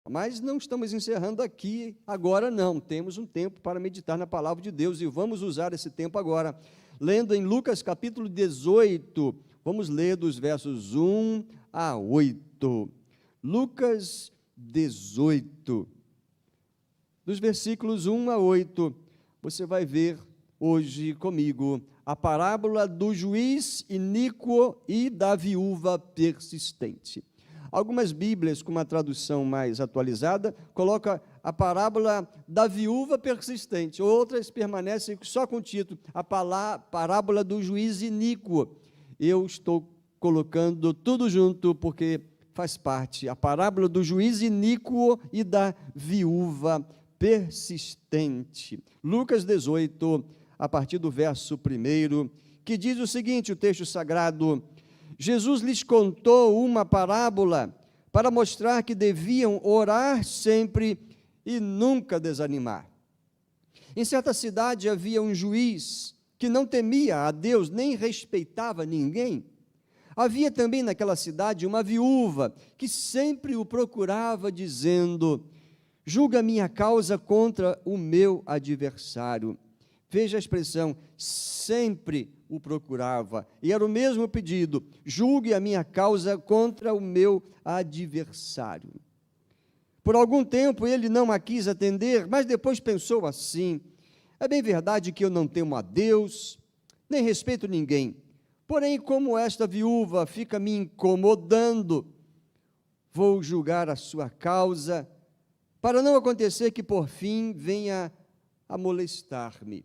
Mas não estamos encerrando aqui agora, não. Temos um tempo para meditar na palavra de Deus e vamos usar esse tempo agora. Lendo em Lucas capítulo 18, vamos ler dos versos 1 a 8. Lucas 18, dos versículos 1 a 8, você vai ver hoje comigo a parábola do juiz iníquo e da viúva persistente. Algumas Bíblias, com uma tradução mais atualizada, colocam a parábola da viúva persistente. Outras permanecem só com o título, a parábola do juiz iníquo. Eu estou colocando tudo junto, porque faz parte, a parábola do juiz iníquo e da viúva persistente. Lucas 18, a partir do verso 1, que diz o seguinte, o texto sagrado: Jesus lhes contou uma parábola para mostrar que deviam orar sempre e nunca desanimar. Em certa cidade havia um juiz que não temia a Deus nem respeitava ninguém. Havia também naquela cidade uma viúva que sempre o procurava, dizendo: julga minha causa contra o meu adversário. Veja a expressão, sempre o procurava, e era o mesmo pedido: julgue a minha causa contra o meu adversário. Por algum tempo ele não a quis atender, mas depois pensou assim: é bem verdade que eu não temo a Deus, nem respeito ninguém, porém, como esta viúva fica me incomodando, vou julgar a sua causa, para não acontecer que por fim venha a molestar-me.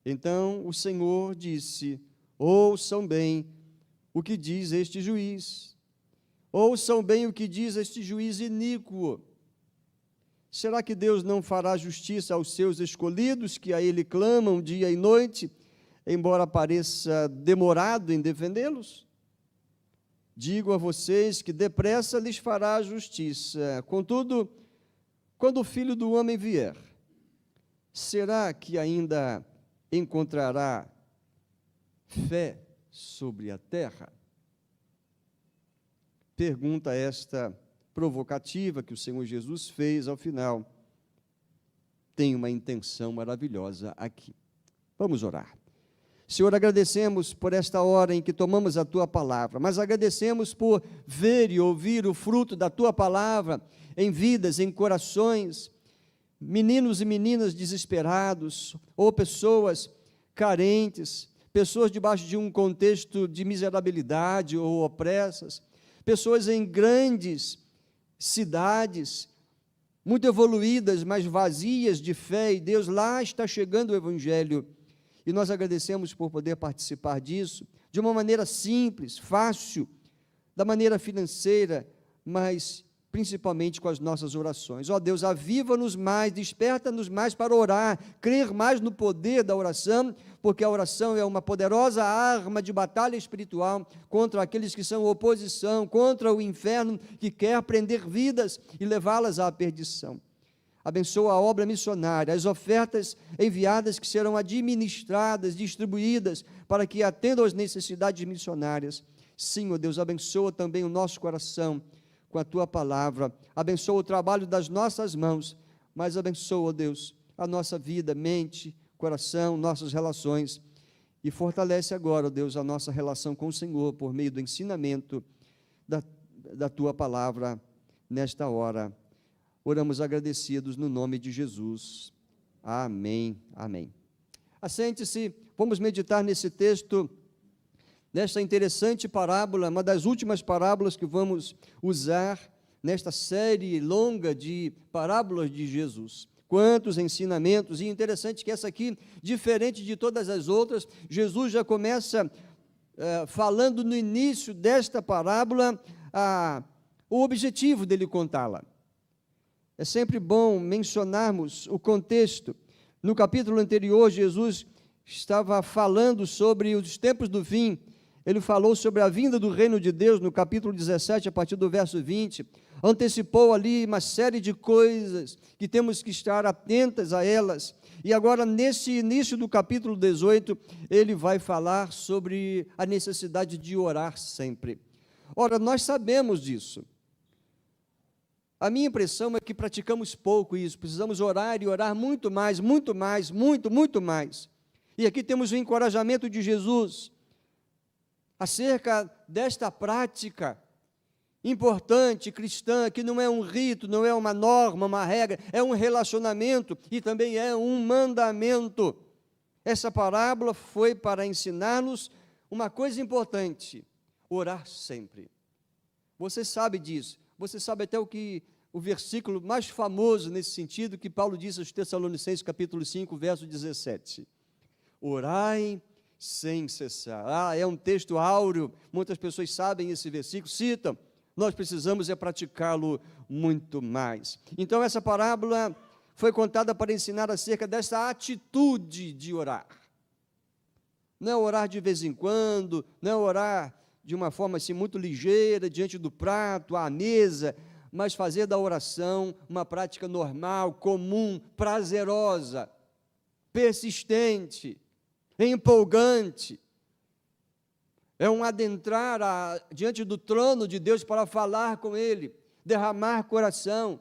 Então o Senhor disse: ouçam bem o que diz este juiz, ouçam bem o que diz este juiz iníquo. Será que Deus não fará justiça aos seus escolhidos, que a Ele clamam dia e noite, embora pareça demorado em defendê-los? Digo a vocês que depressa lhes fará justiça. Contudo, quando o Filho do Homem vier, será que ainda encontrará fé sobre a terra? Pergunta esta provocativa que o Senhor Jesus fez ao final. Tem uma intenção maravilhosa aqui. Vamos orar. Senhor, agradecemos por esta hora em que tomamos a Tua palavra, mas agradecemos por ver e ouvir o fruto da Tua palavra em vidas, em corações, meninos e meninas desesperados, ou pessoas carentes, pessoas debaixo de um contexto de miserabilidade ou opressas, pessoas em grandes cidades, muito evoluídas, mas vazias de fé, e Deus, lá está chegando o Evangelho, e nós agradecemos por poder participar disso, de uma maneira simples, fácil, da maneira financeira, mas principalmente com as nossas orações. Ó Deus, aviva-nos mais, desperta-nos mais para orar, crer mais no poder da oração, porque a oração é uma poderosa arma de batalha espiritual contra aqueles que são oposição, contra o inferno que quer prender vidas e levá-las à perdição. Abençoa a obra missionária, as ofertas enviadas que serão administradas, distribuídas, para que atendam às necessidades missionárias. Sim, ó Deus, abençoa também o nosso coração, com a Tua palavra, abençoa o trabalho das nossas mãos, mas abençoa, Deus, a nossa vida, mente, coração, nossas relações, e fortalece agora, Deus, a nossa relação com o Senhor, por meio do ensinamento da Tua palavra, nesta hora. Oramos agradecidos no nome de Jesus. Amém, amém. Assente-se, vamos meditar nesse texto, nesta interessante parábola, uma das últimas parábolas que vamos usar nesta série longa de parábolas de Jesus. Quantos ensinamentos, e interessante que essa aqui, diferente de todas as outras, Jesus já começa falando no início desta parábola o objetivo dele contá-la. É sempre bom mencionarmos o contexto. No capítulo anterior, Jesus estava falando sobre os tempos do fim. Ele falou sobre a vinda do reino de Deus, no capítulo 17, a partir do verso 20, antecipou ali uma série de coisas que temos que estar atentas a elas, e agora nesse início do capítulo 18, ele vai falar sobre a necessidade de orar sempre. Ora, nós sabemos disso, A minha impressão é que praticamos pouco isso, precisamos orar e orar muito mais, muito mais, muito mais. E aqui temos o encorajamento de Jesus acerca desta prática importante, cristã, que não é um rito, não é uma norma, uma regra, é um relacionamento e também é um mandamento. Essa parábola foi para ensinar-nos uma coisa importante: orar sempre. Você sabe disso, você sabe até o versículo mais famoso nesse sentido, que Paulo diz aos Tessalonicenses, capítulo 5, verso 17. Orai sem cessar. É um texto áureo, muitas pessoas sabem esse versículo, citam. Nós precisamos praticá-lo muito mais. Então, essa parábola foi contada para ensinar acerca dessa atitude de orar. Não é orar de vez em quando, não é orar de uma forma assim muito ligeira, diante do prato, à mesa, mas fazer da oração uma prática normal, comum, prazerosa, persistente, empolgante. É um adentrar diante do trono de Deus para falar com Ele, derramar coração,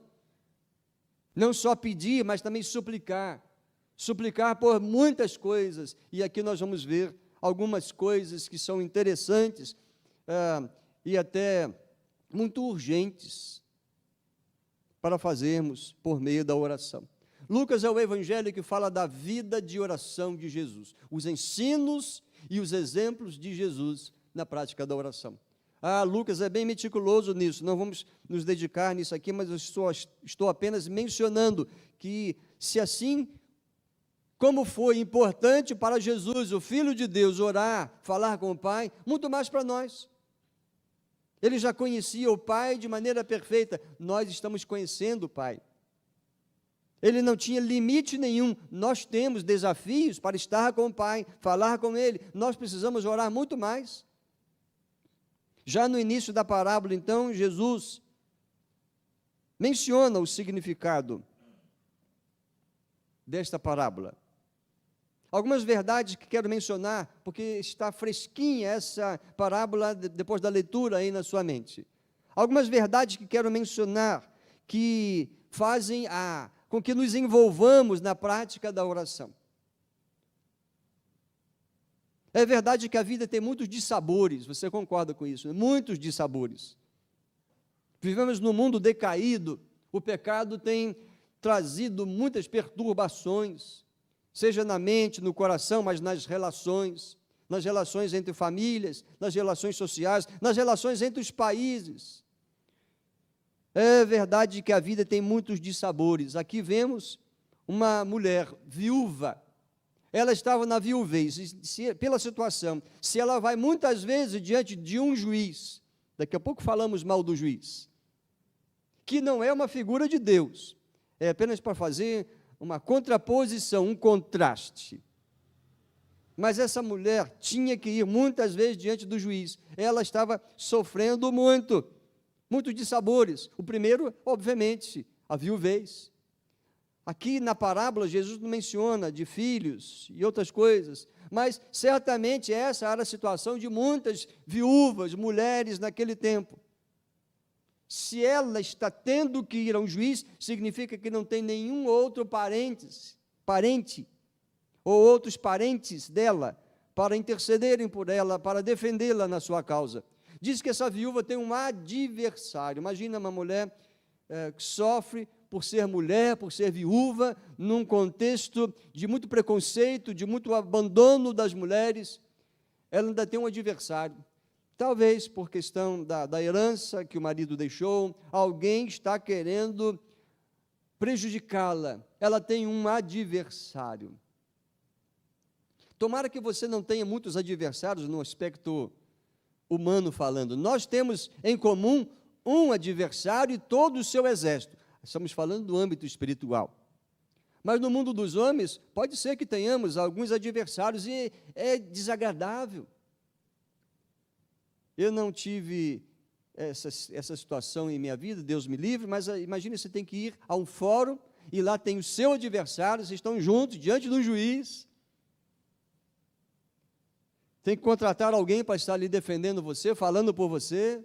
não só pedir, mas também suplicar por muitas coisas, e aqui nós vamos ver algumas coisas que são interessantes e até muito urgentes para fazermos por meio da oração. Lucas é o evangelho que fala da vida de oração de Jesus, os ensinos e os exemplos de Jesus na prática da oração. Lucas é bem meticuloso nisso, não vamos nos dedicar nisso aqui, mas eu estou apenas mencionando que, se assim como foi importante para Jesus, o Filho de Deus, orar, falar com o Pai, muito mais para nós. Ele já conhecia o Pai de maneira perfeita, nós estamos conhecendo o Pai. Ele não tinha limite nenhum, nós temos desafios para estar com o Pai, falar com Ele, nós precisamos orar muito mais. Já no início da parábola, então, Jesus menciona o significado desta parábola. Algumas verdades que quero mencionar, porque está fresquinha essa parábola depois da leitura aí na sua mente. Algumas verdades que quero mencionar, que fazem com que nos envolvamos na prática da oração. É verdade que a vida tem muitos dissabores, você concorda com isso? Muitos dissabores. Vivemos num mundo decaído, o pecado tem trazido muitas perturbações, seja na mente, no coração, mas nas relações entre famílias, nas relações sociais, nas relações entre os países. É verdade que a vida tem muitos dissabores. Aqui vemos uma mulher viúva. Ela estava na viuvez, pela situação. Se ela vai muitas vezes diante de um juiz, daqui a pouco falamos mal do juiz, que não é uma figura de Deus, é apenas para fazer uma contraposição, um contraste. Mas essa mulher tinha que ir muitas vezes diante do juiz. Ela estava sofrendo muitos dissabores. O primeiro, obviamente, a viuvez. Aqui na parábola, Jesus não menciona de filhos e outras coisas, mas certamente essa era a situação de muitas viúvas, mulheres naquele tempo. Se ela está tendo que ir a um juiz, significa que não tem nenhum outro parente ou outros parentes dela para intercederem por ela, para defendê-la na sua causa. Diz que essa viúva tem um adversário. Imagina uma mulher que sofre por ser mulher, por ser viúva, num contexto de muito preconceito, de muito abandono das mulheres. Ela ainda tem um adversário. Talvez por questão da herança que o marido deixou, alguém está querendo prejudicá-la. Ela tem um adversário. Tomara que você não tenha muitos adversários no aspecto humano falando. Nós temos em comum um adversário e todo o seu exército. Estamos falando do âmbito espiritual. Mas no mundo dos homens, pode ser que tenhamos alguns adversários e é desagradável. Eu não tive essa situação em minha vida, Deus me livre, mas imagine, você tem que ir a um fórum e lá tem o seu adversário, vocês estão juntos diante do juiz. Tem que contratar alguém para estar ali defendendo você, falando por você.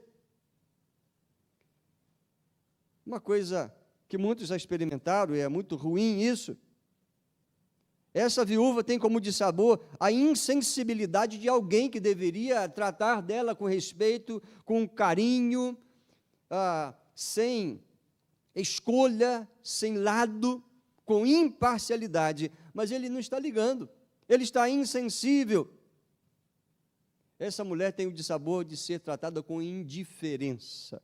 Uma coisa que muitos já experimentaram, e é muito ruim isso. Essa viúva tem como dissabor a insensibilidade de alguém que deveria tratar dela com respeito, com carinho, sem escolha, sem lado, com imparcialidade. Mas ele não está ligando, ele está insensível. Essa mulher tem o dissabor de ser tratada com indiferença.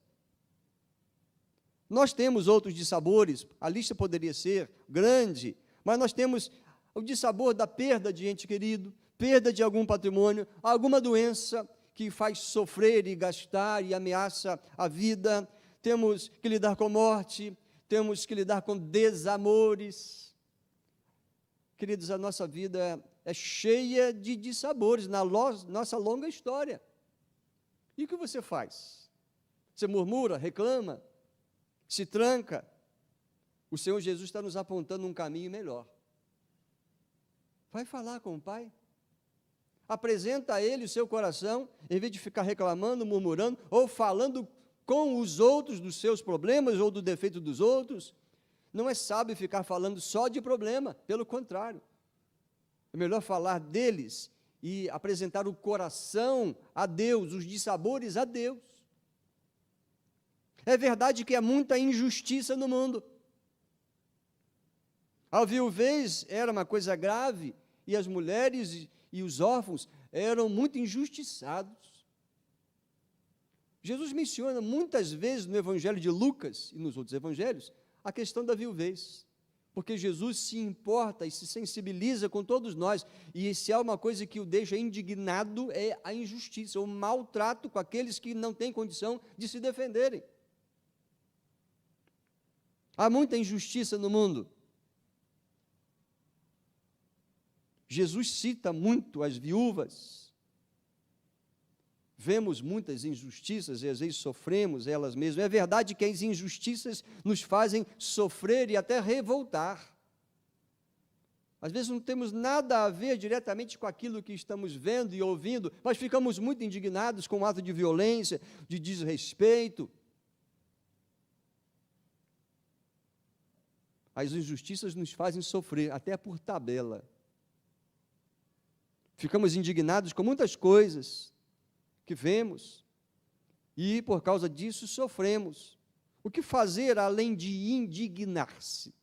Nós temos outros dissabores, a lista poderia ser grande, mas nós temos o dissabor da perda de ente querido, perda de algum patrimônio, alguma doença que faz sofrer e gastar e ameaça a vida. Temos que lidar com morte, temos que lidar com desamores. Queridos, a nossa vida é cheia de dissabores na nossa longa história. E o que você faz? Você murmura, reclama, se tranca? O Senhor Jesus está nos apontando um caminho melhor. Vai falar com o Pai. Apresenta a Ele o seu coração, em vez de ficar reclamando, murmurando, ou falando com os outros dos seus problemas ou do defeito dos outros. Não é sábio ficar falando só de problema, pelo contrário. É melhor falar deles e apresentar o coração a Deus, os dissabores a Deus. É verdade que há muita injustiça no mundo. A viuvez era uma coisa grave, e as mulheres e os órfãos eram muito injustiçados. Jesus menciona muitas vezes no Evangelho de Lucas e nos outros evangelhos a questão da viuvez, porque Jesus se importa e se sensibiliza com todos nós, e se há uma coisa que o deixa indignado é a injustiça, o maltrato com aqueles que não têm condição de se defenderem. Há muita injustiça no mundo. Jesus cita muito as viúvas. Vemos muitas injustiças e às vezes sofremos elas mesmas. É verdade que as injustiças nos fazem sofrer e até revoltar. Às vezes não temos nada a ver diretamente com aquilo que estamos vendo e ouvindo, mas ficamos muito indignados com o ato de violência, de desrespeito. As injustiças nos fazem sofrer, até por tabela. Ficamos indignados com muitas coisas que vemos e, por causa disso, sofremos. O que fazer além de indignar-se?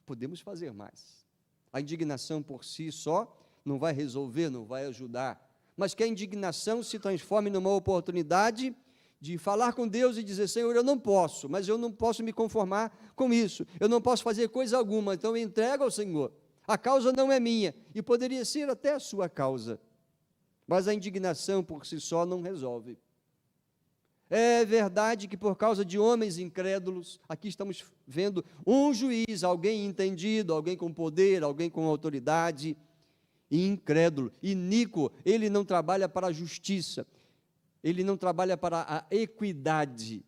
Podemos fazer mais. A indignação por si só não vai resolver, não vai ajudar, mas que a indignação se transforme numa oportunidade de falar com Deus e dizer: Senhor, eu não posso, mas eu não posso me conformar com isso, eu não posso fazer coisa alguma, então eu entrego ao Senhor. A causa não é minha, e poderia ser até a sua causa, mas a indignação por si só não resolve. É verdade que por causa de homens incrédulos, aqui estamos vendo um juiz, alguém entendido, alguém com poder, alguém com autoridade, incrédulo, iníquo, ele não trabalha para a justiça, ele não trabalha para a equidade.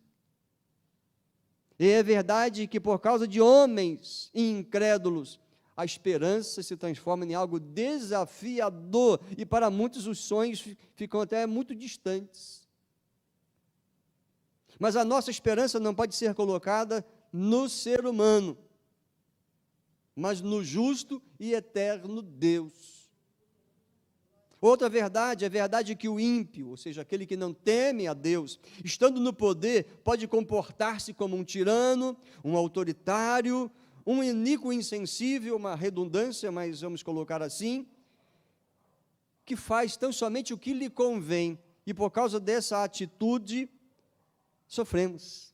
E é verdade que por causa de homens incrédulos, a esperança se transforma em algo desafiador, e para muitos os sonhos ficam até muito distantes. Mas a nossa esperança não pode ser colocada no ser humano, mas no justo e eterno Deus. Outra verdade, é verdade que o ímpio, ou seja, aquele que não teme a Deus, estando no poder, pode comportar-se como um tirano, um autoritário, um iníquo insensível, uma redundância, mas vamos colocar assim, que faz tão somente o que lhe convém, e por causa dessa atitude, sofremos.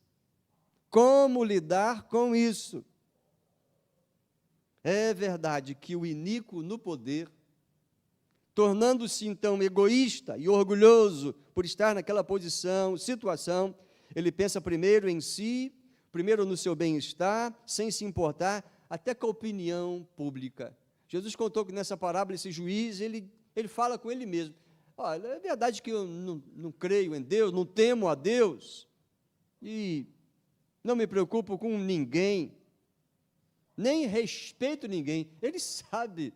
Como lidar com isso? É verdade que o iníquo no poder, tornando-se então egoísta e orgulhoso por estar naquela posição, situação, ele pensa primeiro em si, primeiro no seu bem-estar, sem se importar até com a opinião pública. Jesus contou que nessa parábola esse juiz, ele fala com ele mesmo: olha, é verdade que eu não creio em Deus, não temo a Deus, e não me preocupo com ninguém, nem respeito ninguém. Ele sabe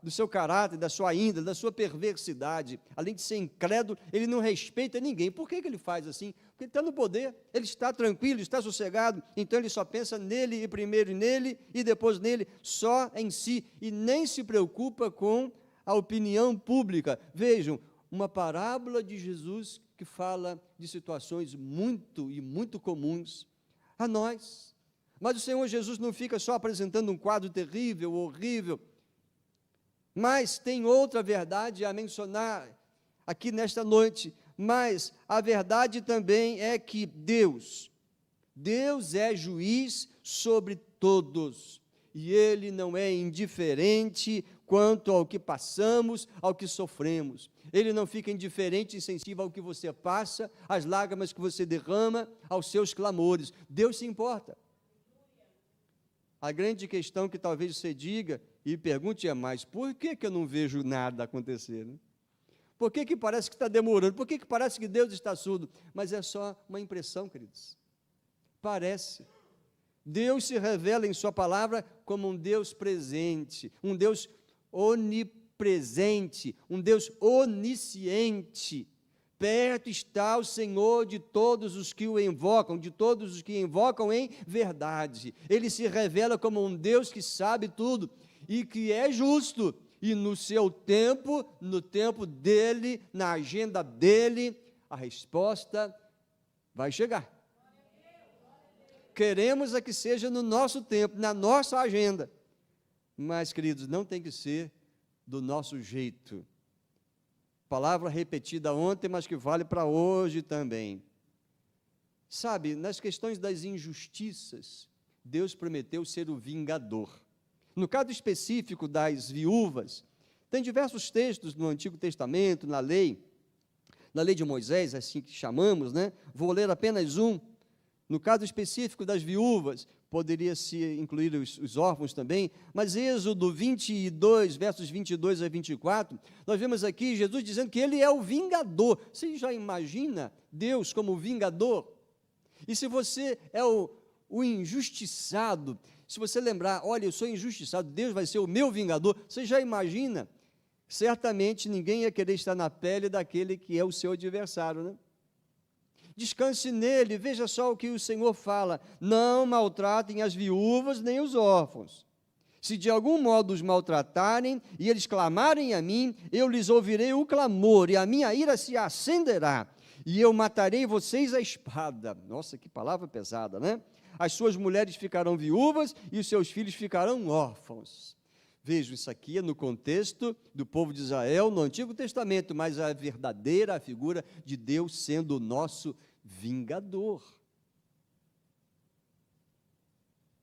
do seu caráter, da sua índole, da sua perversidade. Além de ser incrédulo, ele não respeita ninguém. Por que ele faz assim? Porque ele está no poder, ele está tranquilo, está sossegado, então ele só pensa nele, e primeiro nele, e depois nele, só em si, e nem se preocupa com a opinião pública. Vejam, uma parábola de Jesus que fala de situações muito comuns a nós. Mas o Senhor Jesus não fica só apresentando um quadro terrível, horrível, mas tem outra verdade a mencionar aqui nesta noite. Mas a verdade também é que Deus é juiz sobre todos, e Ele não é indiferente quanto ao que passamos, ao que sofremos. Ele não fica indiferente e insensível ao que você passa, às lágrimas que você derrama, aos seus clamores. Deus se importa. A grande questão que talvez você diga e pergunte é mais: por que eu não vejo nada acontecer, né? Por que parece que está demorando? Por que parece que Deus está surdo? Mas é só uma impressão, queridos. Parece. Deus se revela em sua palavra como um Deus presente, um Deus onipresente, um Deus onisciente. Perto está o Senhor de todos os que o invocam, de todos os que invocam em verdade. Ele se revela como um Deus que sabe tudo e que é justo. E no seu tempo, no tempo dele, na agenda dele, a resposta vai chegar. Queremos que seja no nosso tempo, na nossa agenda. Mas, queridos, não tem que ser do nosso jeito. Palavra repetida ontem, mas que vale para hoje também. Sabe, nas questões das injustiças, Deus prometeu ser o vingador. No caso específico das viúvas, tem diversos textos no Antigo Testamento, na lei de Moisés, assim que chamamos, né? Vou ler apenas um. No caso específico das viúvas, poderia-se incluir os órfãos também, mas Êxodo 22, versos 22 a 24, nós vemos aqui Jesus dizendo que Ele é o vingador. Você já imagina Deus como vingador? E se você é o injustiçado, se você lembrar, olha, eu sou injustiçado, Deus vai ser o meu vingador, você já imagina? Certamente ninguém ia querer estar na pele daquele que é o seu adversário, né? Descanse nele, veja só o que o Senhor fala: não maltratem as viúvas nem os órfãos. Se de algum modo os maltratarem e eles clamarem a mim, eu lhes ouvirei o clamor e a minha ira se acenderá, e eu matarei vocês à espada. Nossa, que palavra pesada, né? As suas mulheres ficarão viúvas e os seus filhos ficarão órfãos. Vejo, isso aqui é no contexto do povo de Israel, no Antigo Testamento, mas a verdadeira figura de Deus sendo o nosso vingador.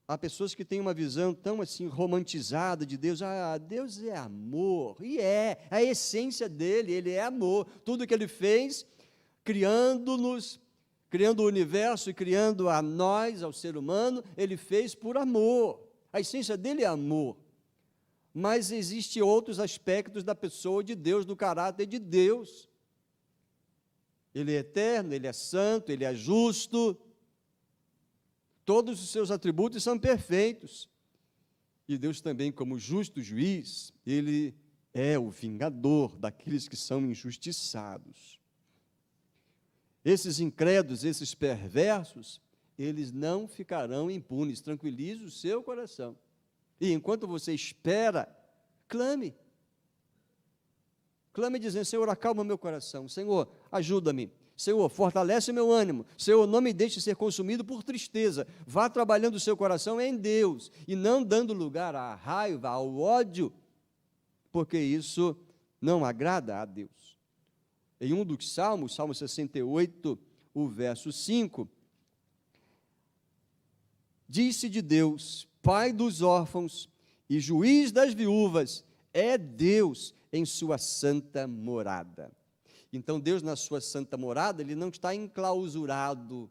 Há pessoas que têm uma visão tão assim romantizada de Deus. Deus é amor, e é, a essência dele, ele é amor. Tudo que ele fez, criando-nos, criando o universo e criando a nós, ao ser humano, ele fez por amor. A essência dele é amor. Mas existem outros aspectos da pessoa de Deus, do caráter de Deus. Ele é eterno, ele é santo, ele é justo. Todos os seus atributos são perfeitos. E Deus também, como justo juiz, ele é o vingador daqueles que são injustiçados. Esses incrédulos, esses perversos, eles não ficarão impunes. Tranquilize o seu coração. E enquanto você espera, clame. Clame dizendo: Senhor, acalma meu coração. Senhor, ajuda-me. Senhor, fortalece meu ânimo. Senhor, não me deixe ser consumido por tristeza. Vá trabalhando o seu coração em Deus e não dando lugar à raiva, ao ódio, porque isso não agrada a Deus. Em um dos salmos, Salmo 68, o verso 5, diz-se de Deus: Pai dos órfãos e juiz das viúvas, é Deus em sua santa morada. Então, Deus, na sua santa morada, ele não está enclausurado,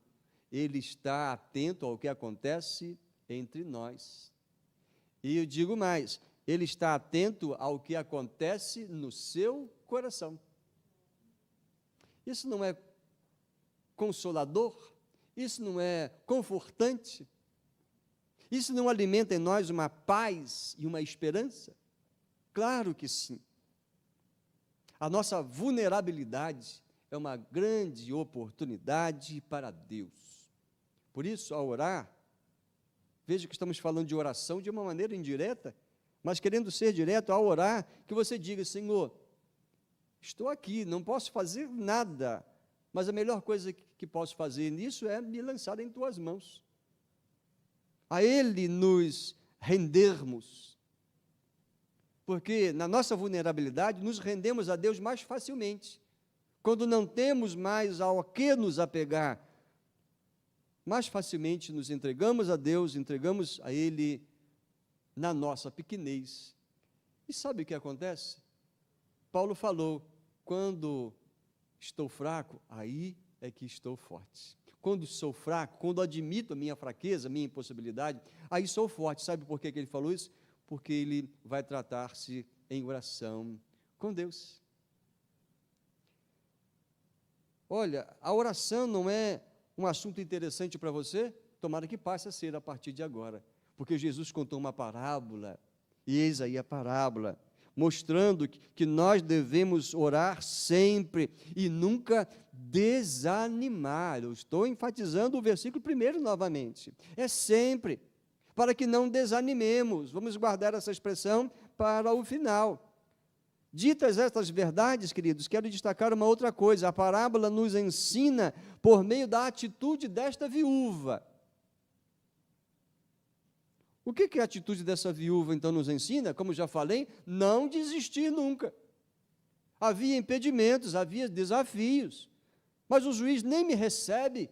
ele está atento ao que acontece entre nós. E eu digo mais, ele está atento ao que acontece no seu coração. Isso não é consolador? Isso não é confortante? Isso não alimenta em nós uma paz e uma esperança? Claro que sim. A nossa vulnerabilidade é uma grande oportunidade para Deus. Por isso, ao orar, veja que estamos falando de oração de uma maneira indireta, mas querendo ser direto, ao orar, que você diga: Senhor, estou aqui, não posso fazer nada, mas a melhor coisa que posso fazer nisso é me lançar em tuas mãos. A Ele nos rendermos, porque na nossa vulnerabilidade nos rendemos a Deus mais facilmente. Quando não temos mais ao que nos apegar, mais facilmente nos entregamos a Deus, entregamos a Ele na nossa pequenez. E sabe o que acontece? Paulo falou: quando estou fraco, aí é que estou forte. Quando sou fraco, quando admito a minha fraqueza, a minha impossibilidade, aí sou forte. Sabe por que ele falou isso? Porque ele vai tratar-se em oração com Deus. Olha, a oração não é um assunto interessante para você? Tomara que passe a ser a partir de agora. Porque Jesus contou uma parábola, e eis aí a parábola, mostrando que nós devemos orar sempre e nunca desanimar. Eu estou enfatizando o versículo 1 novamente. É sempre, para que não desanimemos. Vamos guardar essa expressão para o final. Ditas estas verdades, queridos, quero destacar uma outra coisa. A parábola nos ensina por meio da atitude desta viúva. O que a atitude dessa viúva, então, nos ensina? Como já falei, não desistir nunca. Havia impedimentos, havia desafios, mas o juiz nem me recebe,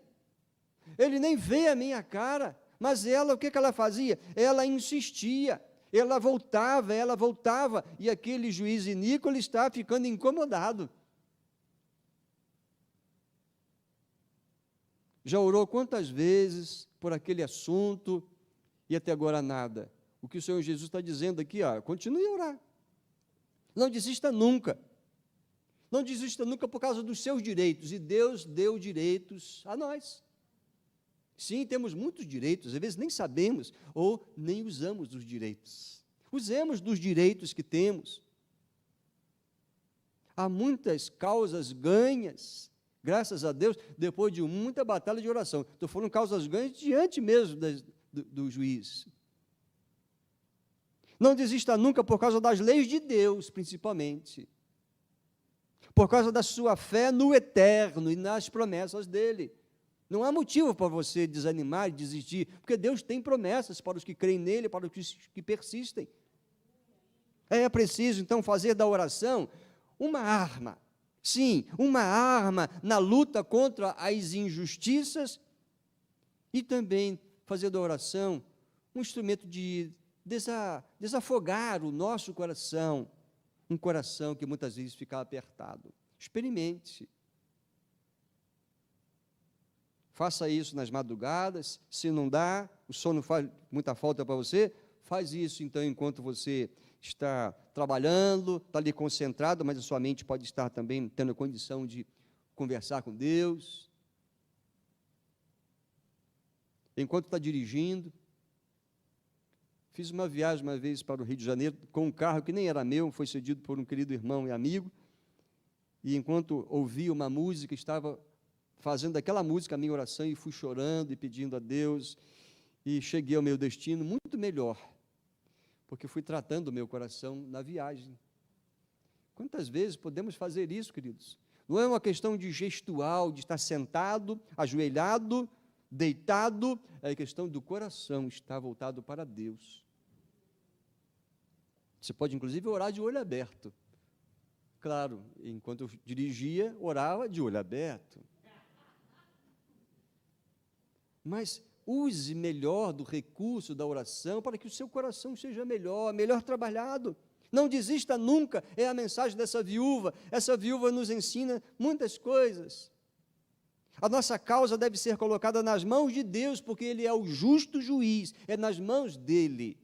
ele nem vê a minha cara, mas ela, o que ela fazia? Ela insistia, ela voltava, e aquele juiz iníquo está ficando incomodado. Já orou quantas vezes por aquele assunto, e até agora nada? O que o Senhor Jesus está dizendo aqui, continue a orar. Não desista nunca. Não desista nunca por causa dos seus direitos. E Deus deu direitos a nós. Sim, temos muitos direitos, às vezes nem sabemos ou nem usamos dos direitos. Usemos dos direitos que temos. Há muitas causas ganhas, graças a Deus, depois de muita batalha de oração. Então foram causas ganhas diante mesmo do juiz. Não desista nunca por causa das leis de Deus, principalmente. Por causa da sua fé no eterno e nas promessas dele. Não há motivo para você desanimar e desistir, porque Deus tem promessas para os que creem nele, para os que persistem. É preciso, então, fazer da oração uma arma. Sim, uma arma na luta contra as injustiças e também fazer da oração um instrumento de desafogar o nosso coração, um coração que muitas vezes fica apertado. Experimente. Faça isso nas madrugadas. Se não dá, o sono faz muita falta para você, faz isso então enquanto você está trabalhando, está ali concentrado, mas a sua mente pode estar também tendo a condição de conversar com Deus. Enquanto está dirigindo, fiz uma viagem uma vez para o Rio de Janeiro com um carro que nem era meu, foi cedido por um querido irmão e amigo, e enquanto ouvia uma música, estava fazendo aquela música a minha oração e fui chorando e pedindo a Deus, e cheguei ao meu destino muito melhor, porque fui tratando o meu coração na viagem. Quantas vezes podemos fazer isso, queridos? Não é uma questão de gestual, de estar sentado, ajoelhado, deitado, é a questão do coração estar voltado para Deus. Você pode, inclusive, orar de olho aberto. Claro, enquanto eu dirigia, orava de olho aberto. Mas use melhor do recurso da oração para que o seu coração seja melhor trabalhado. Não desista nunca, é a mensagem dessa viúva. Essa viúva nos ensina muitas coisas. A nossa causa deve ser colocada nas mãos de Deus, porque Ele é o justo juiz, é nas mãos dEle.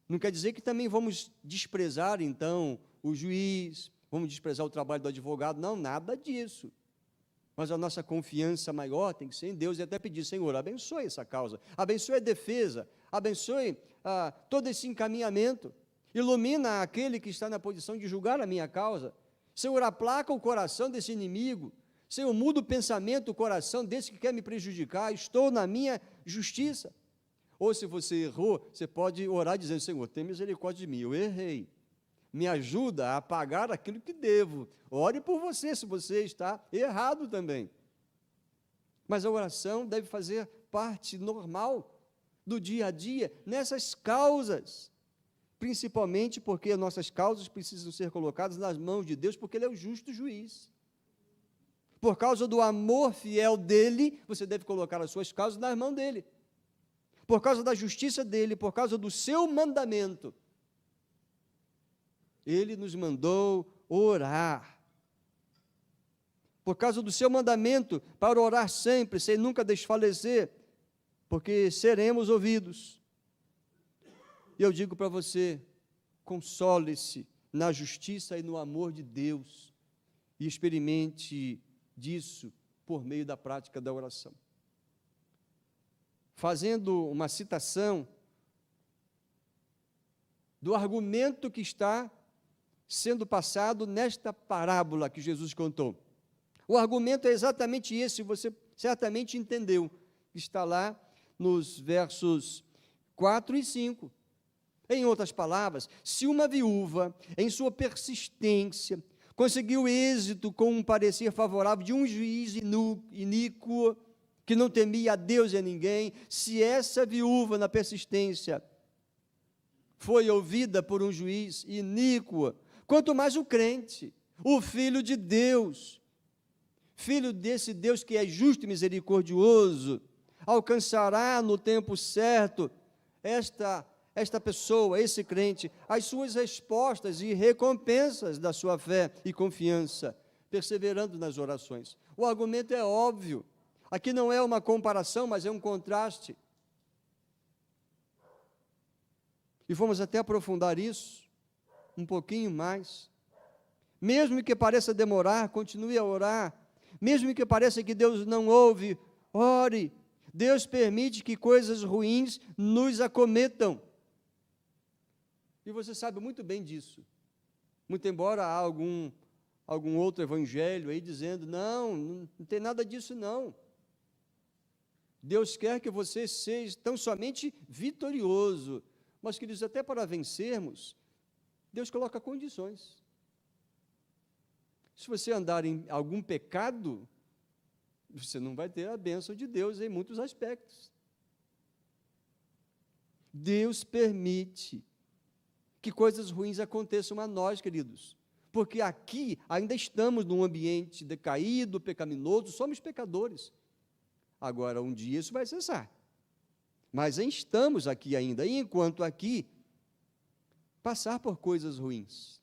Não quer dizer que também vamos desprezar, então, o juiz, vamos desprezar o trabalho do advogado, não, nada disso. Mas a nossa confiança maior tem que ser em Deus e até pedir: Senhor, abençoe essa causa, abençoe a defesa, abençoe todo esse encaminhamento. ilumina aquele que está na posição de julgar a minha causa. Senhor, aplaca o coração desse inimigo. Senhor, muda o pensamento, o coração desse que quer me prejudicar. Estou na minha justiça. Ou se você errou, você pode orar dizendo: Senhor, tem misericórdia de mim, eu errei. Me ajuda a pagar aquilo que devo. Ore por você, se você está errado também. Mas a oração deve fazer parte normal do dia a dia, nessas causas, principalmente porque nossas causas precisam ser colocadas nas mãos de Deus, porque Ele é o justo juiz. Por causa do amor fiel dEle, você deve colocar as suas causas nas mãos dEle. Por causa da justiça dEle, por causa do seu mandamento. Ele nos mandou orar. Por causa do seu mandamento, para orar sempre, sem nunca desfalecer, porque seremos ouvidos. E eu digo para você, console-se na justiça e no amor de Deus, e experimente disso por meio da prática da oração. Fazendo uma citação do argumento que está sendo passado nesta parábola que Jesus contou. O argumento é exatamente esse, você certamente entendeu, está lá nos versos 4 e 5. Em outras palavras, se uma viúva, em sua persistência, conseguiu êxito com um parecer favorável de um juiz iníquo, que não temia a Deus e a ninguém, se essa viúva, na persistência, foi ouvida por um juiz iníquo, quanto mais o crente, o Filho de Deus, filho desse Deus que é justo e misericordioso, alcançará no tempo certo esta pessoa, esse crente, as suas respostas e recompensas da sua fé e confiança, perseverando nas orações. O argumento é óbvio, aqui não é uma comparação, mas é um contraste. E vamos até aprofundar isso um pouquinho mais. Mesmo que pareça demorar, continue a orar. Mesmo que pareça que Deus não ouve, ore. Deus permite que coisas ruins nos acometam. E você sabe muito bem disso. Muito embora há algum outro evangelho aí dizendo, não tem nada disso não. Deus quer que você seja tão somente vitorioso. Mas, queridos, até para vencermos, Deus coloca condições. Se você andar em algum pecado, você não vai ter a bênção de Deus em muitos aspectos. Deus permite que coisas ruins aconteçam a nós, queridos, porque aqui ainda estamos num ambiente decaído, pecaminoso, somos pecadores. Agora, um dia isso vai cessar, mas estamos aqui ainda, e enquanto aqui, passar por coisas ruins.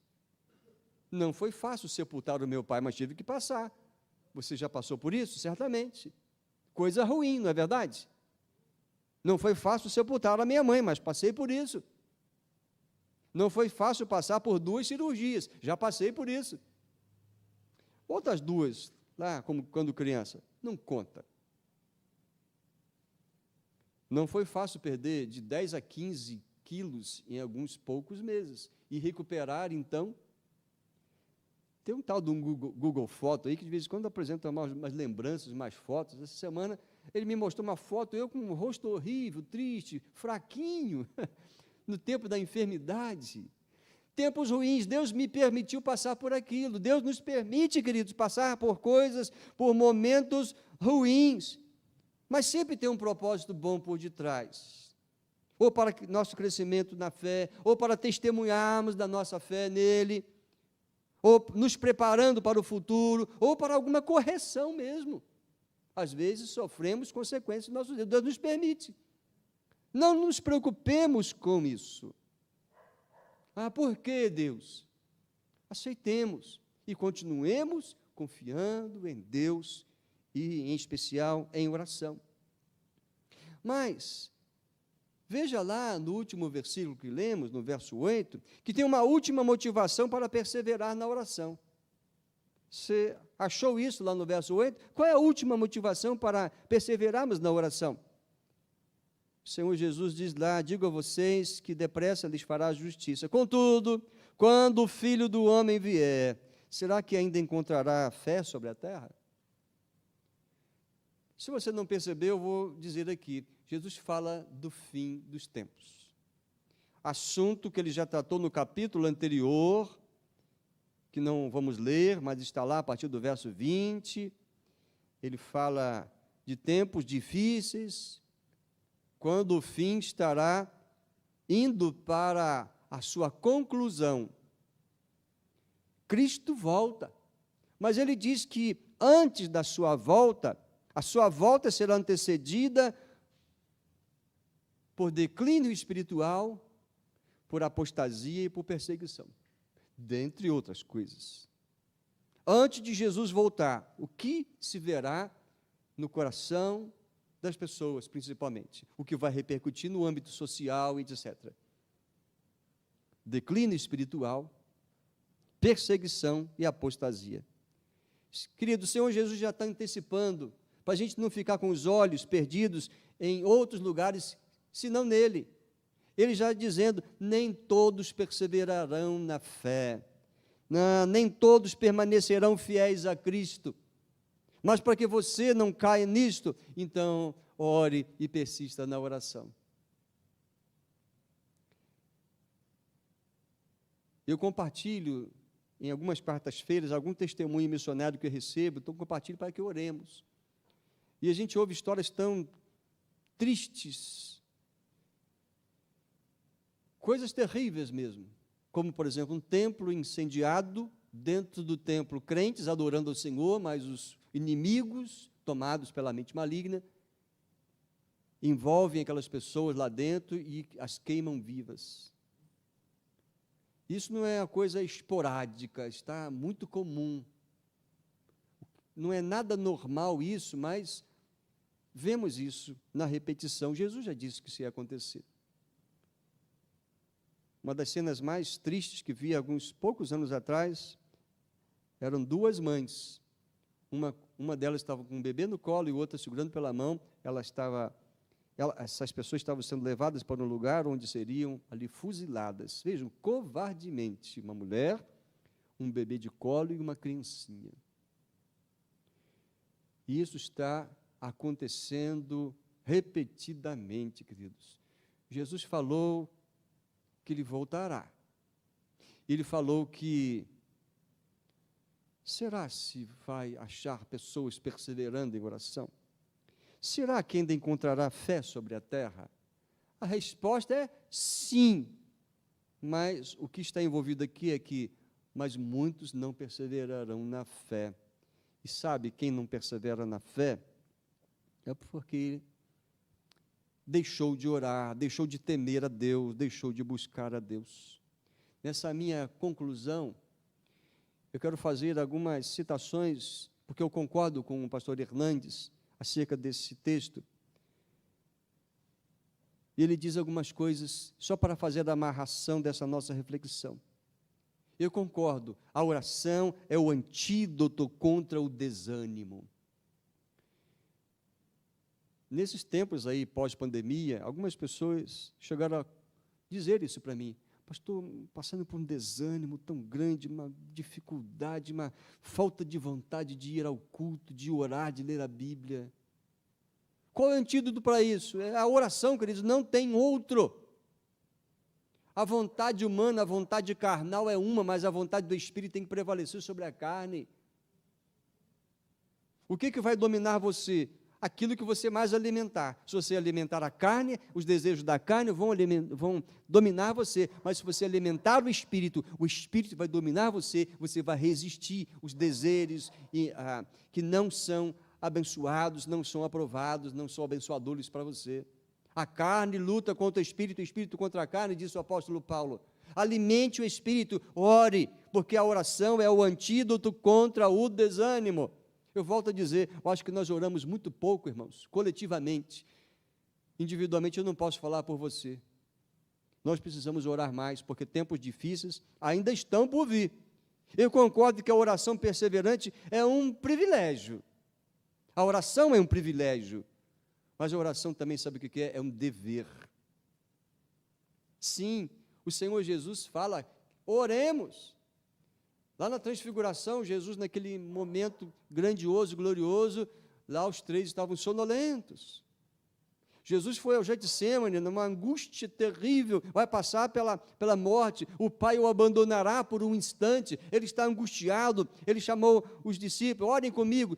Não foi fácil sepultar o meu pai, mas tive que passar. Você já passou por isso? Certamente. Coisa ruim, não é verdade? Não foi fácil sepultar a minha mãe, mas passei por isso. Não foi fácil passar por 2 cirurgias, já passei por isso. Outras 2, lá como quando criança, não conta. Não foi fácil perder de 10 a 15 quilos em alguns poucos meses e recuperar, então. Tem um tal de um Google Foto aí que de vez em quando apresenta umas lembranças, mais fotos. Essa semana ele me mostrou uma foto, eu com um rosto horrível, triste, fraquinho, no tempo da enfermidade. Tempos ruins, Deus me permitiu passar por aquilo. Deus nos permite, queridos, passar por coisas, por momentos ruins. Mas sempre tem um propósito bom por detrás. Ou para nosso crescimento na fé, ou para testemunharmos da nossa fé nele, ou nos preparando para o futuro, ou para alguma correção mesmo. Às vezes sofremos consequências do nosso Deus. Deus nos permite. Não nos preocupemos com isso. Por que, Deus? Aceitemos e continuemos confiando em Deus e, em especial, em oração. Mas, veja lá no último versículo que lemos, no verso 8, que tem uma última motivação para perseverar na oração. Você achou isso lá no verso 8? Qual é a última motivação para perseverarmos na oração? O Senhor Jesus diz lá: digo a vocês que depressa lhes fará justiça. Contudo, quando o Filho do Homem vier, será que ainda encontrará fé sobre a terra? Se você não percebeu, eu vou dizer aqui. Jesus fala do fim dos tempos. Assunto que ele já tratou no capítulo anterior, que não vamos ler, mas está lá a partir do verso 20. Ele fala de tempos difíceis, quando o fim estará indo para a sua conclusão. Cristo volta, mas ele diz que antes da sua volta, a sua volta será antecedida por declínio espiritual, por apostasia e por perseguição, dentre outras coisas. Antes de Jesus voltar, o que se verá no coração das pessoas, principalmente? O que vai repercutir no âmbito social, etc. Declínio espiritual, perseguição e apostasia. Querido, o Senhor Jesus já está antecipando, para a gente não ficar com os olhos perdidos em outros lugares, senão nele. Ele já dizendo: nem todos perseverarão na fé, nem todos permanecerão fiéis a Cristo. Mas para que você não caia nisto, então ore e persista na oração. Eu compartilho em algumas quartas-feiras algum testemunho missionário que eu recebo, então compartilho para que oremos. E a gente ouve histórias tão tristes, coisas terríveis mesmo, como, por exemplo, um templo incendiado, dentro do templo crentes adorando ao Senhor, mas os inimigos, tomados pela mente maligna, envolvem aquelas pessoas lá dentro e as queimam vivas. Isso não é uma coisa esporádica, está muito comum. Não é nada normal isso, mas vemos isso na repetição. Jesus já disse que isso ia acontecer. Uma das cenas mais tristes que vi alguns poucos anos atrás, eram duas mães. Uma delas estava com um bebê no colo e outra segurando pela mão. Essas pessoas estavam sendo levadas para um lugar onde seriam ali fuziladas. Vejam, covardemente, uma mulher, um bebê de colo e uma criancinha. E isso está acontecendo repetidamente, queridos. Jesus falou que ele voltará. Ele falou que será se vai achar pessoas perseverando em oração? Será que ainda encontrará fé sobre a terra? A resposta é sim, mas o que está envolvido aqui é que mas muitos não perseverarão na fé. E sabe, quem não persevera na fé é porque deixou de orar, deixou de temer a Deus, deixou de buscar a Deus. Nessa minha conclusão, eu quero fazer algumas citações, porque eu concordo com o pastor Hernandes acerca desse texto. Ele diz algumas coisas só para fazer a amarração dessa nossa reflexão. Eu concordo, a oração é o antídoto contra o desânimo. Nesses tempos aí, pós-pandemia, algumas pessoas chegaram a dizer isso para mim. Pastor, passando por um desânimo tão grande, uma dificuldade, uma falta de vontade de ir ao culto, de orar, de ler a Bíblia. Qual é o antídoto para isso? É a oração, queridos, não tem outro. A vontade humana, a vontade carnal é uma, mas a vontade do Espírito tem que prevalecer sobre a carne. O que vai dominar você? Aquilo que você mais alimentar. Se você alimentar a carne, os desejos da carne vão dominar você. Mas se você alimentar o Espírito vai dominar você, você vai resistir os desejos que não são abençoados, não são aprovados, não são abençoadores para você. A carne luta contra o Espírito contra a carne, disse o apóstolo Paulo. Alimente o Espírito, ore, porque a oração é o antídoto contra o desânimo. Eu volto a dizer, eu acho que nós oramos muito pouco, irmãos, coletivamente. Individualmente eu não posso falar por você. Nós precisamos orar mais, porque tempos difíceis ainda estão por vir. Eu concordo que a oração perseverante é um privilégio. A oração é um privilégio. Mas a oração também, sabe o que é? É um dever. Sim, o Senhor Jesus fala, oremos. Lá na transfiguração, Jesus, naquele momento grandioso, glorioso, lá os três estavam sonolentos. Jesus foi ao Getsêmani, numa angústia terrível, vai passar pela morte, o Pai o abandonará por um instante, ele está angustiado, ele chamou os discípulos, orem comigo,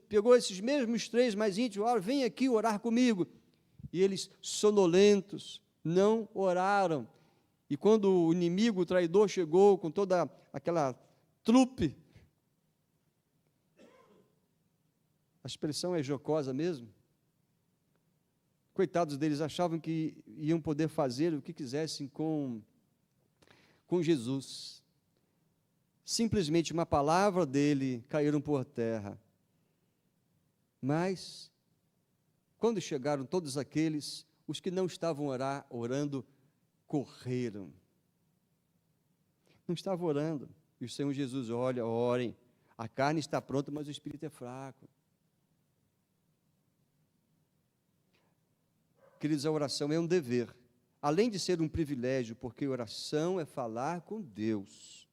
pegou esses mesmos três mais íntimos, vem aqui orar comigo, e eles sonolentos, não oraram, e quando o inimigo, o traidor chegou com toda aquela trupe, a expressão é jocosa mesmo, coitados deles, achavam que iam poder fazer o que quisessem com Jesus. Simplesmente uma palavra dele caíram por terra. Mas, quando chegaram todos aqueles, os que não estavam orando, correram. Não estavam orando. E o Senhor Jesus, olha, orem. A carne está pronta, mas o espírito é fraco. Queridos, a oração é um dever, além de ser um privilégio, porque oração é falar com Deus,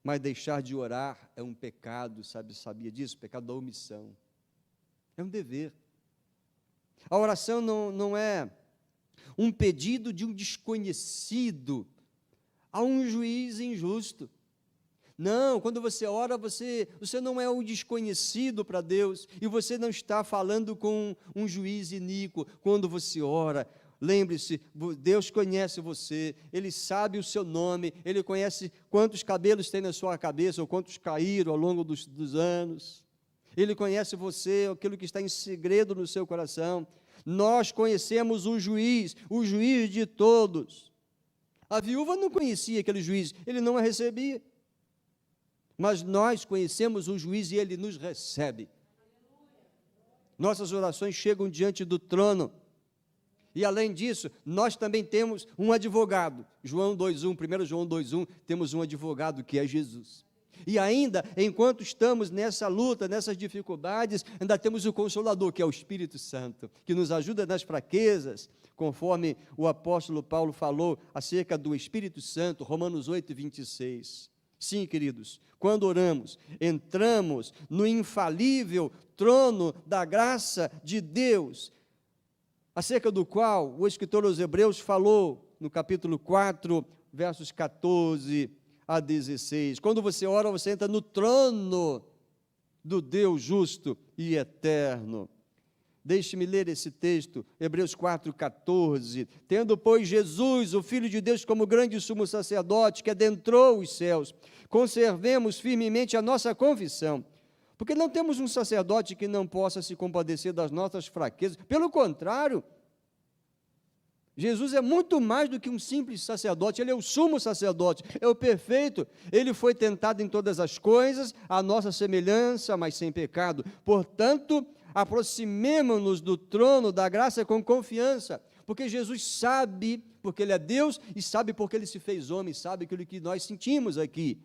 mas deixar de orar é um pecado, sabia disso? Pecado da omissão, é um dever. A oração não é um pedido de um desconhecido a um juiz injusto. Não, quando você ora, você não é um desconhecido para Deus, e você não está falando com um juiz iníquo. Quando você ora, lembre-se, Deus conhece você, Ele sabe o seu nome, Ele conhece quantos cabelos tem na sua cabeça, ou quantos caíram ao longo dos anos. Ele conhece você, aquilo que está em segredo no seu coração. Nós conhecemos o juiz de todos. A viúva não conhecia aquele juiz, ele não a recebia. Mas nós conhecemos o juiz e ele nos recebe. Nossas orações chegam diante do trono. E além disso, nós também temos um advogado. João 2:1, 1 João 2:1, temos um advogado que é Jesus. E ainda, enquanto estamos nessa luta, nessas dificuldades, ainda temos o Consolador, que é o Espírito Santo, que nos ajuda nas fraquezas, conforme o apóstolo Paulo falou acerca do Espírito Santo, Romanos 8:26. Sim, queridos, quando oramos, entramos no infalível trono da graça de Deus, acerca do qual o escritor aos Hebreus falou no capítulo 4, versos 14 a 16. Quando você ora, você entra no trono do Deus justo e eterno. Deixe-me ler esse texto, Hebreus 4:14. Tendo, pois, Jesus, o Filho de Deus, como grande sumo sacerdote, que adentrou os céus, conservemos firmemente a nossa confissão, porque não temos um sacerdote que não possa se compadecer das nossas fraquezas. Pelo contrário, Jesus é muito mais do que um simples sacerdote, ele é o sumo sacerdote, é o perfeito. Ele foi tentado em todas as coisas, à nossa semelhança, mas sem pecado. Portanto, aproximemo-nos do trono da graça com confiança, porque Jesus sabe, porque Ele é Deus, e sabe porque Ele se fez homem, sabe aquilo que nós sentimos aqui.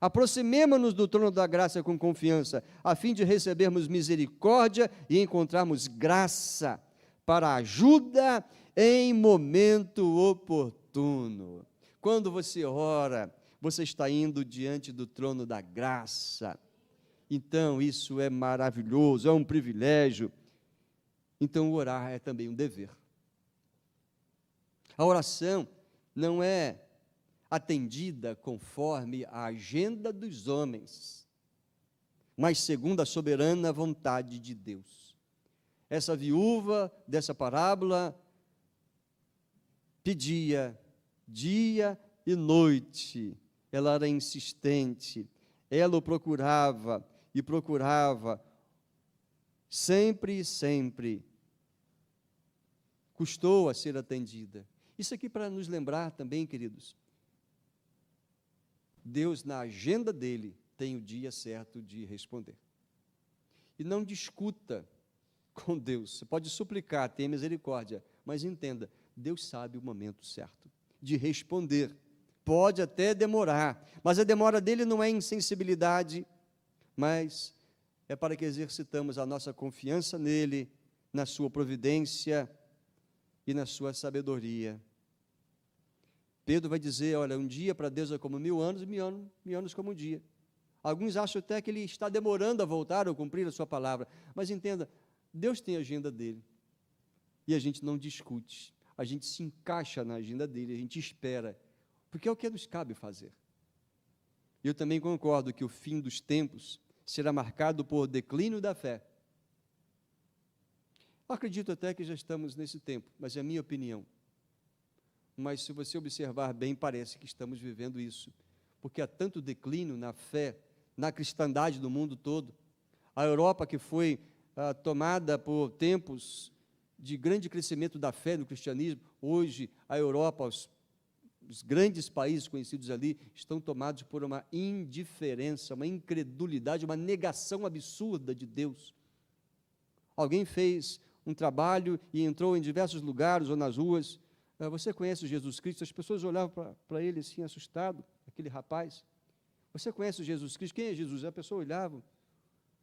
Aproximemo-nos do trono da graça com confiança, a fim de recebermos misericórdia e encontrarmos graça para ajuda em momento oportuno. Quando você ora, você está indo diante do trono da graça. Então, isso é maravilhoso, é um privilégio. Então, orar é também um dever. A oração não é atendida conforme a agenda dos homens, mas segundo a soberana vontade de Deus. Essa viúva dessa parábola pedia dia e noite, ela era insistente, ela o procurava e procurava, sempre e sempre, custou a ser atendida. Isso aqui para nos lembrar também, queridos, Deus na agenda dele tem o dia certo de responder. E não discuta com Deus, você pode suplicar, tenha misericórdia, mas entenda, Deus sabe o momento certo de responder. Pode até demorar, mas a demora dele não é insensibilidade, mas é para que exercitamos a nossa confiança nele, na sua providência e na sua sabedoria. Pedro vai dizer, olha, um dia para Deus é como 1000 anos, e 1000 anos como um dia. Alguns acham até que ele está demorando a voltar ou cumprir a sua palavra, mas entenda, Deus tem a agenda dele, e a gente não discute, a gente se encaixa na agenda dele, a gente espera, porque é o que nos cabe fazer. Eu também concordo que o fim dos tempos será marcado por declínio da fé. Acredito até que já estamos nesse tempo, mas é a minha opinião. Mas se você observar bem, parece que estamos vivendo isso, porque há tanto declínio na fé, na cristandade do mundo todo. A Europa, que foi tomada por tempos de grande crescimento da fé no cristianismo, hoje a Europa, os grandes países conhecidos ali, estão tomados por uma indiferença, uma incredulidade, uma negação absurda de Deus. Alguém fez um trabalho e entrou em diversos lugares ou nas ruas. Você conhece Jesus Cristo? As pessoas olhavam para ele assim, assustado, aquele rapaz. Você conhece Jesus Cristo? Quem é Jesus? A pessoa olhava.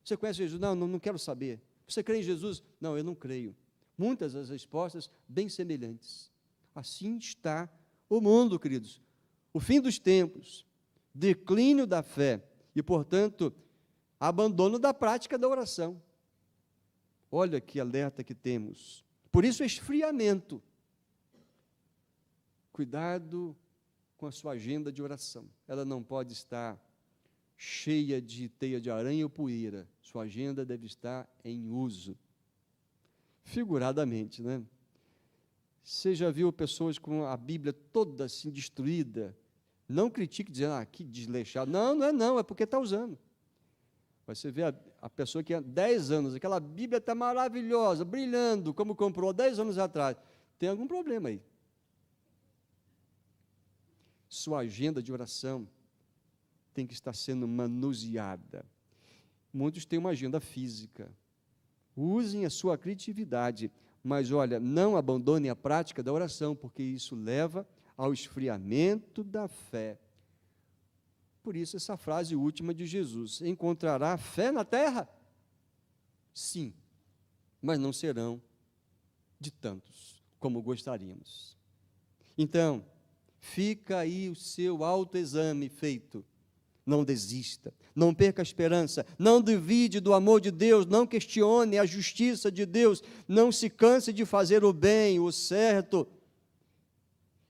Você conhece Jesus? Não quero saber. Você crê em Jesus? Não, eu não creio. Muitas as respostas bem semelhantes. Assim está o mundo, queridos. O fim dos tempos, declínio da fé e, portanto, abandono da prática da oração. Olha que alerta que temos. Por isso, esfriamento. Cuidado com a sua agenda de oração. Ela não pode estar cheia de teia de aranha ou poeira. Sua agenda deve estar em uso. Figuradamente, né? Você já viu pessoas com a Bíblia toda assim destruída? Não critique dizendo, que desleixado. Não, é porque está usando. Você vê a pessoa que há 10 anos, aquela Bíblia está maravilhosa, brilhando, como comprou 10 anos atrás. Tem algum problema aí. Sua agenda de oração tem que estar sendo manuseada. Muitos têm uma agenda física. Usem a sua criatividade, mas olha, não abandonem a prática da oração, porque isso leva ao esfriamento da fé. Por isso, essa frase última de Jesus: encontrará fé na terra? Sim, mas não serão de tantos como gostaríamos. Então, fica aí o seu autoexame feito. Não desista, não perca a esperança, não duvide do amor de Deus, não questione a justiça de Deus, não se canse de fazer o bem, o certo.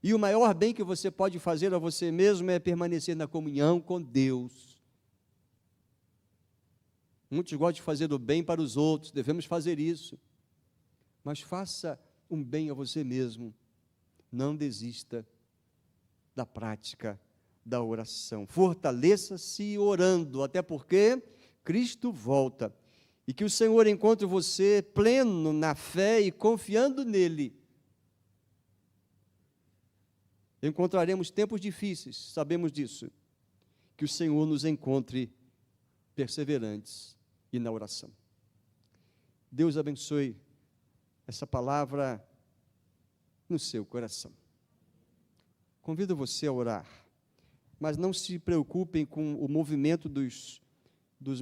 E o maior bem que você pode fazer a você mesmo é permanecer na comunhão com Deus. Muitos gostam de fazer o bem para os outros, devemos fazer isso. Mas faça um bem a você mesmo. Não desista da prática da oração. Fortaleça-se orando, até porque Cristo volta. E que o Senhor encontre você pleno na fé e confiando nele. Encontraremos tempos difíceis, sabemos disso. Que o Senhor nos encontre perseverantes e na oração. Deus abençoe essa palavra no seu coração. Convido você a orar, mas não se preocupem com o movimento dos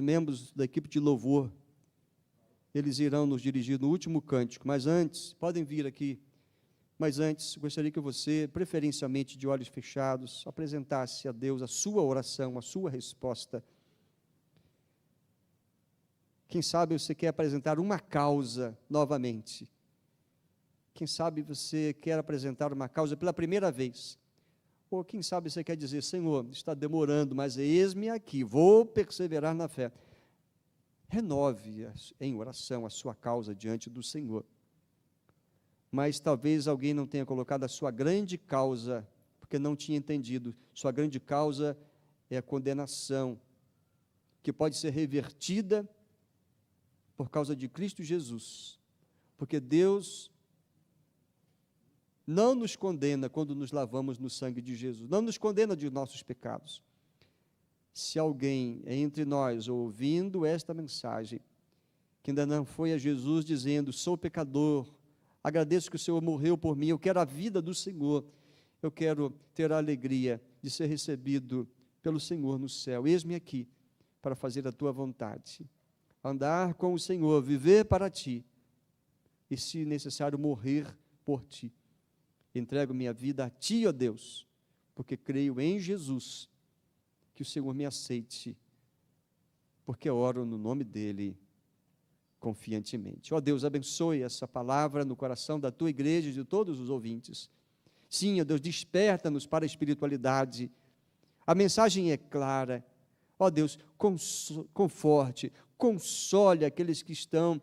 membros da equipe de louvor. Eles irão nos dirigir no último cântico, mas antes, podem vir aqui, mas antes, gostaria que você, preferencialmente de olhos fechados, apresentasse a Deus a sua oração, a sua resposta. Quem sabe você quer apresentar uma causa novamente. Quem sabe você quer apresentar uma causa pela primeira vez. Ou quem sabe você quer dizer, Senhor, está demorando, mas eis-me aqui, vou perseverar na fé. Renove em oração a sua causa diante do Senhor. Mas talvez alguém não tenha colocado a sua grande causa, porque não tinha entendido. Sua grande causa é a condenação, que pode ser revertida por causa de Cristo Jesus. Porque Deus não nos condena quando nos lavamos no sangue de Jesus, não nos condena de nossos pecados. Se alguém entre nós ouvindo esta mensagem, que ainda não foi a Jesus dizendo, sou pecador, agradeço que o Senhor morreu por mim, eu quero a vida do Senhor, eu quero ter a alegria de ser recebido pelo Senhor no céu. Eis-me aqui para fazer a tua vontade, andar com o Senhor, viver para ti. e, se necessário, morrer por ti. Entrego minha vida a ti, ó Deus, porque creio em Jesus, que o Senhor me aceite, porque oro no nome dele confiantemente. Ó Deus, abençoe essa palavra no coração da tua igreja e de todos os ouvintes. Sim, ó Deus, desperta-nos para a espiritualidade. A mensagem é clara. Ó Deus, conforte, console aqueles que estão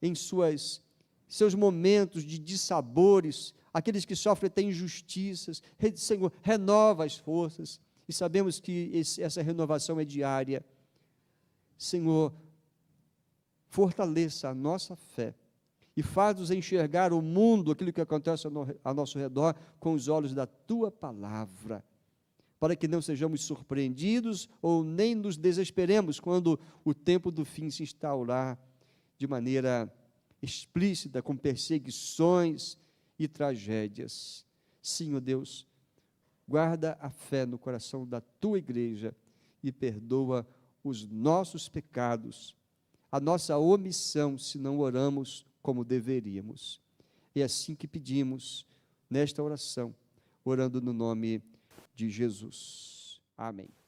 em seus momentos de dissabores, aqueles que sofrem até injustiças. Senhor, renova as forças, e sabemos que essa renovação é diária. Senhor, fortaleça a nossa fé e faz-nos enxergar o mundo, aquilo que acontece ao nosso redor, com os olhos da tua palavra, para que não sejamos surpreendidos ou nem nos desesperemos quando o tempo do fim se instaurar de maneira explícita, com perseguições e tragédias. Sim, ó Deus, guarda a fé no coração da tua igreja e perdoa os nossos pecados, a nossa omissão, se não oramos como deveríamos. É assim que pedimos nesta oração, orando no nome de Jesus. Amém.